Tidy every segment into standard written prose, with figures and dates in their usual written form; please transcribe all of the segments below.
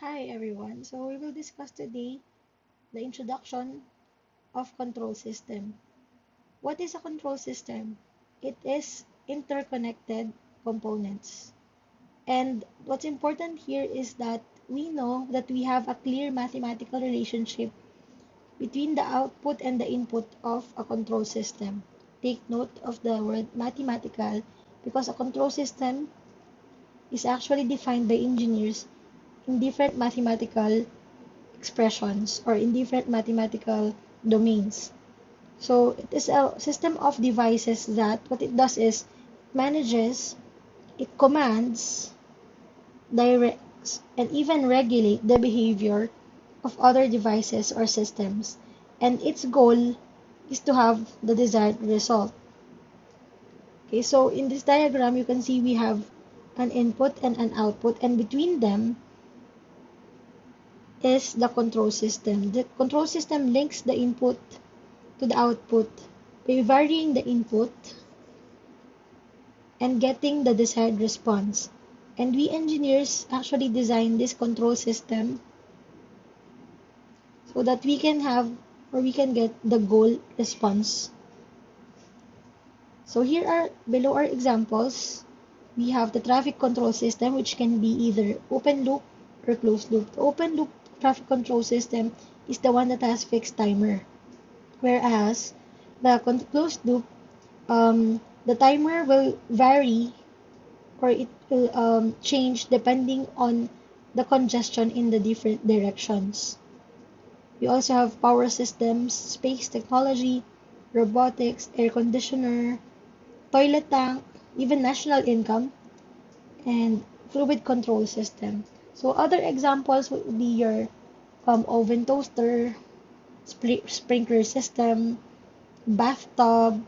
Hi everyone. So we will discuss today the introduction of control system. What is a control system? It is interconnected components. And what's important here is that we know that we have a clear mathematical relationship between the output and the input of a control system. Take note of the word mathematical because a control system is actually defined by engineers in different mathematical expressions or in different mathematical domains. So it is a system of devices that what it does is manages, it commands, directs, and even regulate the behavior of other devices or systems. And its goal is to have the desired result. Okay, so in this diagram, you can see we have an input and an output, and between them is the control system. The control system links the input to the output by varying the input and getting the desired response. And we engineers actually design this control system so that we can have or we can get the goal response. So here are below are examples. We have the traffic control system, which can be either open loop or closed loop. The open loop traffic control system is the one that has fixed timer, whereas the closed loop, the timer will vary or it will change depending on the congestion in the different directions. We also have power systems, space technology, robotics, air conditioner, toilet tank, even national income, and fluid control system. So other examples would be your oven toaster, sprinkler system, bathtub,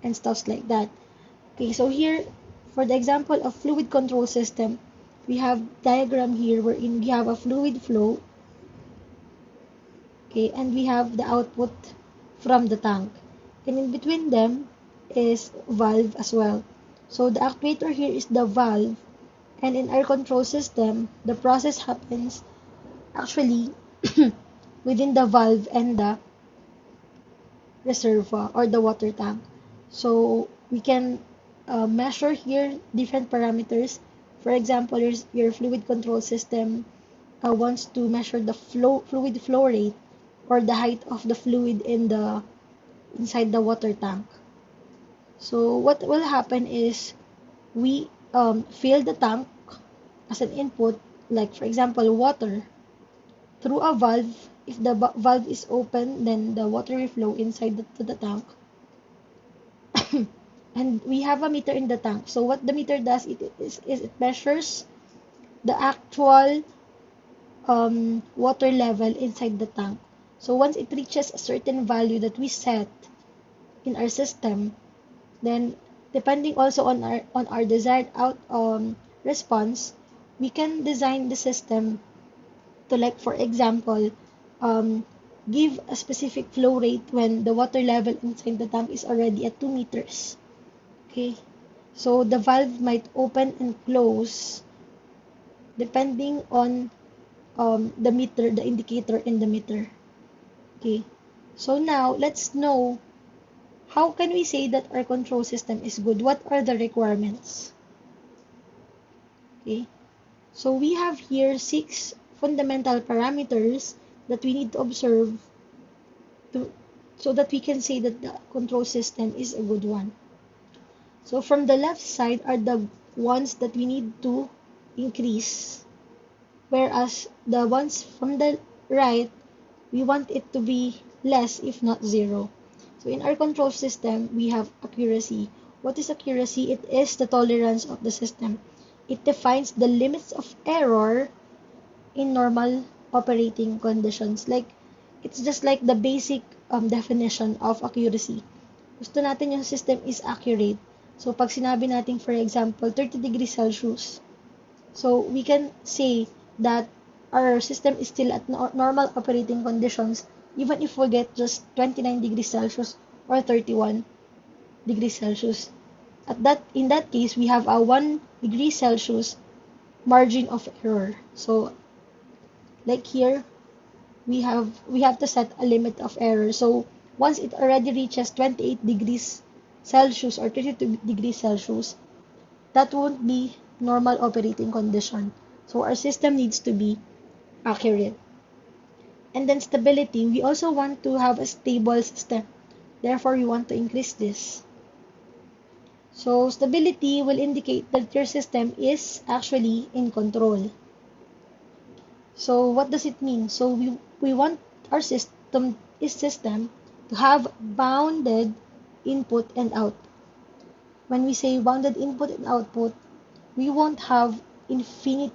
and stuff like that. Okay, so here, for the example of fluid control system, we have diagram here wherein we have a fluid flow, okay, and we have the output from the tank. And in between them is valve as well. So the actuator here is the valve, and in our control system, the process happens actually within the valve and the reservoir or the water tank. So we can measure here different parameters. For example, your fluid control system wants to measure the fluid flow rate or the height of the fluid in the inside the water tank. So what will happen is we fill the tank as an input, like for example water, through a valve. If the valve is open, then the water will flow inside to the tank. And we have a meter in the tank. So what the meter does is it measures the actual water level inside the tank. So once it reaches a certain value that we set in our system, then depending also on our desired out response, we can design the system to, like for example, um, give a specific flow rate when the water level inside the tank is already at 2 meters. Okay, so the valve might open and close depending on the meter, the indicator in the meter. Okay, so now let's know how can we say that our control system is good. What are the requirements? Okay, so we have here 6 fundamental parameters that we need to observe to, so that we can say that the control system is a good one. So from the left side are the ones that we need to increase, whereas the ones from the right, we want it to be less if not zero. So in our control system, we have accuracy. What is accuracy? It is the tolerance of the system. It defines the limits of error in normal operating conditions. Like, it's just like the basic definition of accuracy. Gusto natin yung system is accurate. So, pag sinabi natin, for example, 30 degrees Celsius, so we can say that our system is still at normal operating conditions, even if we get just 29 degrees Celsius or 31 degrees Celsius. In that case, we have a 1 degree Celsius margin of error. So, Like here, we have to set a limit of error. So once it already reaches 28 degrees Celsius or 32 degrees Celsius, that won't be normal operating condition. So our system needs to be accurate. And then stability, we also want to have a stable system. Therefore, we want to increase this. So stability will indicate that your system is actually in control. So what does it mean? So we want our system to have bounded input and output. When we say bounded input and output, we won't have infinite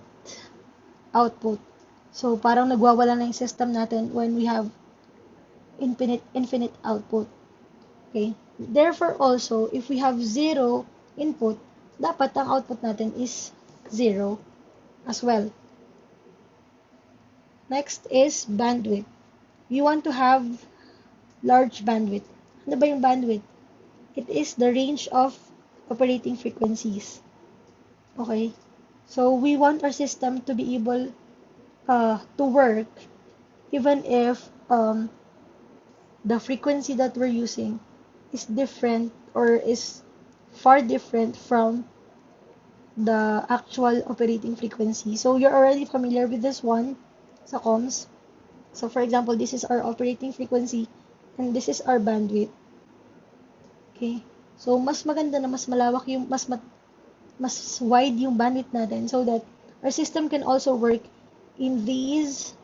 output. So parang nagwawala na yung system natin when we have infinite output. Okay? Therefore also, if we have zero input, dapat ang output natin is zero as well. Next is bandwidth. We want to have large bandwidth. Ano ba yung bandwidth? It is the range of operating frequencies. Okay? So, we want our system to be able to work even if the frequency that we're using is different or is far different from the actual operating frequency. So, you're already familiar with this one sa comms. So, for example, this is our operating frequency and this is our bandwidth. Okay? So, mas maganda na mas malawak yung, mas wide yung bandwidth natin so that our system can also work in these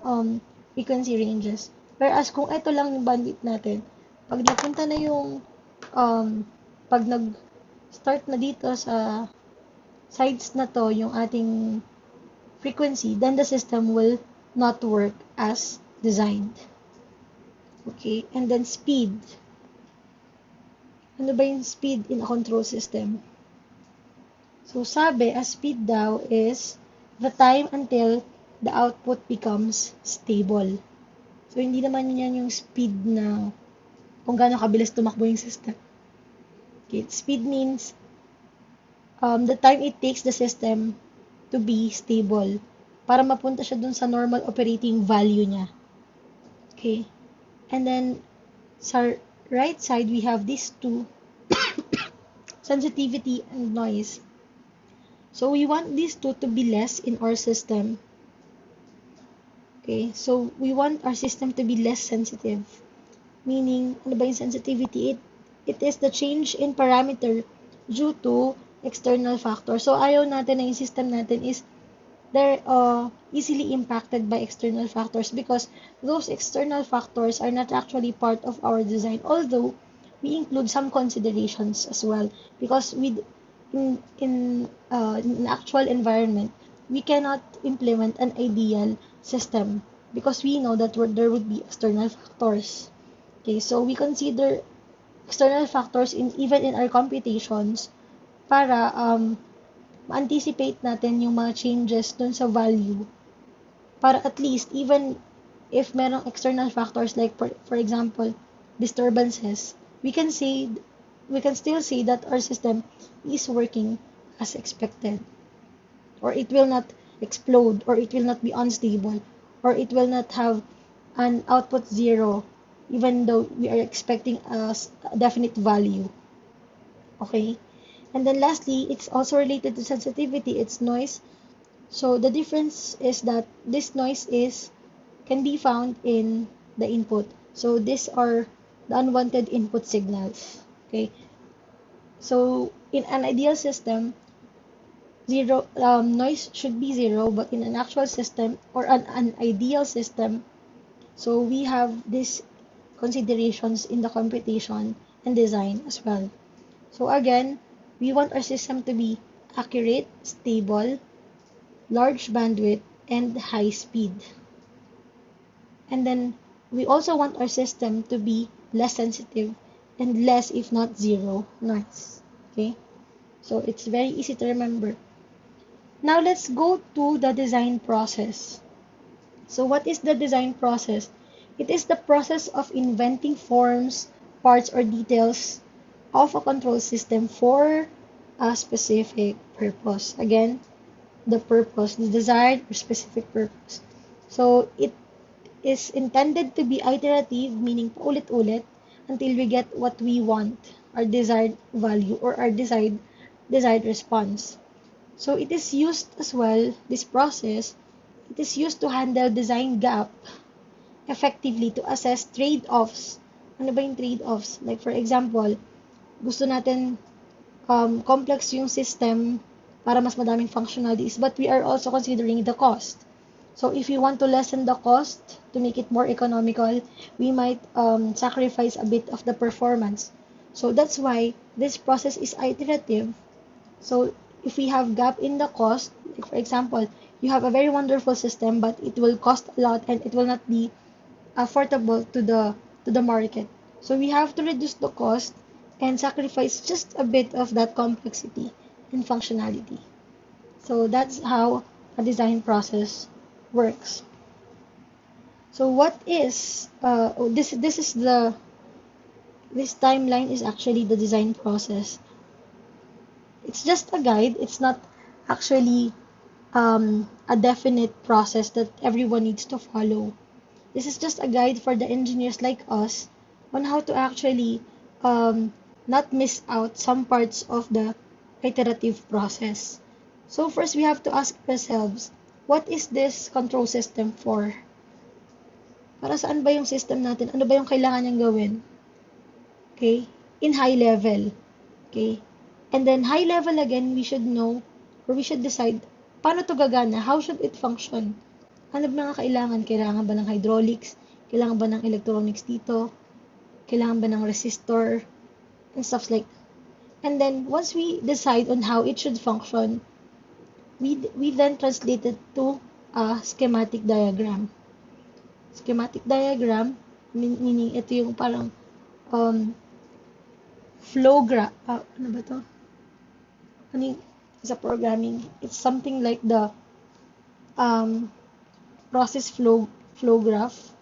frequency ranges. Whereas, kung ito lang yung bandwidth natin, pag napunta na yung, pag nag-start na dito sa sides na to, yung ating frequency, then the system will not work as designed. Okay? And then speed. Ano ba yung speed in a control system? So, sabi, a speed daw is the time until the output becomes stable. So, hindi naman yan yung speed na kung gaano kabilis tumakbo yung system. Okay? Speed means the time it takes the system to be stable para mapunta siya dun sa normal operating value niya. Okay? And then, sa right side, we have these two, sensitivity and noise. So, we want these two to be less in our system. Okay? So, we want our system to be less sensitive. Meaning, ano ba yung sensitivity? It is the change in parameter due to external factors. So, ayaw natin na yung system natin is they're easily impacted by external factors because those external factors are not actually part of our design, although we include some considerations as well because in an actual environment we cannot implement an ideal system because we know that there would be external factors. Okay, so we consider external factors even in our computations para ma-anticipate natin yung mga changes dun sa value para at least even if merong external factors like for example disturbances, we can still say that our system is working as expected, or it will not explode, or it will not be unstable, or it will not have an output zero even though we are expecting a definite value. Okay? And then lastly, it's also related to sensitivity, it's noise. So the difference is that this noise can be found in the input. So these are the unwanted input signals. Okay? So in an ideal system, noise should be zero, but in an actual system or an ideal system, so we have these considerations in the computation and design as well. So again, we want our system to be accurate, stable, large bandwidth, and high speed. And then we also want our system to be less sensitive and less, if not zero, noise. Okay? So it's very easy to remember. Now let's go to the design process. So what is the design process? It is the process of inventing forms, parts, or details of a control system for a specific purpose. Again, the purpose, the desired or specific purpose. So it is intended to be iterative, meaning paulit-ulit, until we get what we want, our desired value or our desired response. So it is used as well, this process, it is used to handle design gap effectively to assess trade-offs. Ano ba yung trade-offs? Like for example, gusto natin complex yung system para mas madaming functionalities, but we are also considering the cost. So if we want to lessen the cost to make it more economical, we might sacrifice a bit of the performance. So that's why this process is iterative. So if we have gap in the cost, like for example, you have a very wonderful system, but it will cost a lot and it will not be affordable to the market. So we have to reduce the cost and sacrifice just a bit of that complexity and functionality. So that's how a design process works. So what is this is the this timeline is actually the design process. It's just a guide. It's not actually a definite process that everyone needs to follow. This is just a guide for the engineers like us on how to actually not miss out some parts of the iterative process. So first, we have to ask ourselves, what is this control system for? Para saan ba yung system natin? Ano ba yung kailangan niyang gawin? Okay? In high level. Okay? And then high level again, we should know or we should decide paano to gagana? How should it function? Ano ba mga kailangan? Kailangan ba ng hydraulics? Kailangan ba ng electronics dito? Kailangan ba ng resistor? And stuff like that. And then, once we decide on how it should function, we then translate it to a schematic diagram. Schematic diagram, meaning ito yung parang flow graph. Ano ba to? Ano yung sa programming? It's something like the process flow graph.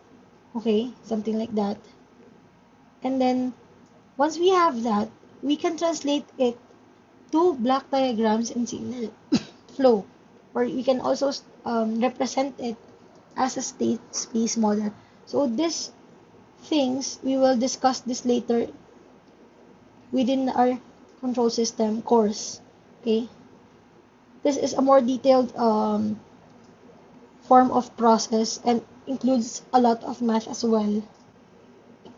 Okay, something like that. And then, once we have that, we can translate it to block diagrams and signal flow. Or we can also represent it as a state space model. So these things, we will discuss this later within our control system course. Okay? This is a more detailed form of process and includes a lot of math as well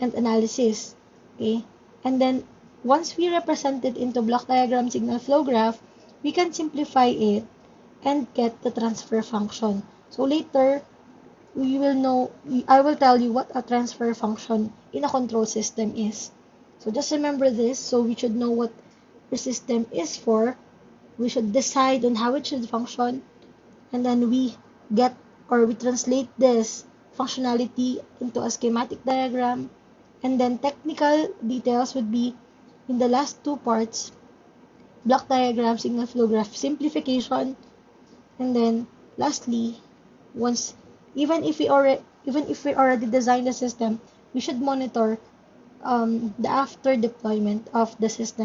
and analysis. Okay? And then, once we represent it into block diagram signal flow graph, we can simplify it and get the transfer function. So later, I will tell you what a transfer function in a control system is. So just remember this, so we should know what your system is for. We should decide on how it should function, and then we translate this functionality into a schematic diagram, and then technical details would be in the last two parts, block diagram, signal flow graph, simplification, and then lastly, even if we already designed the system, we should monitor the after deployment of the system.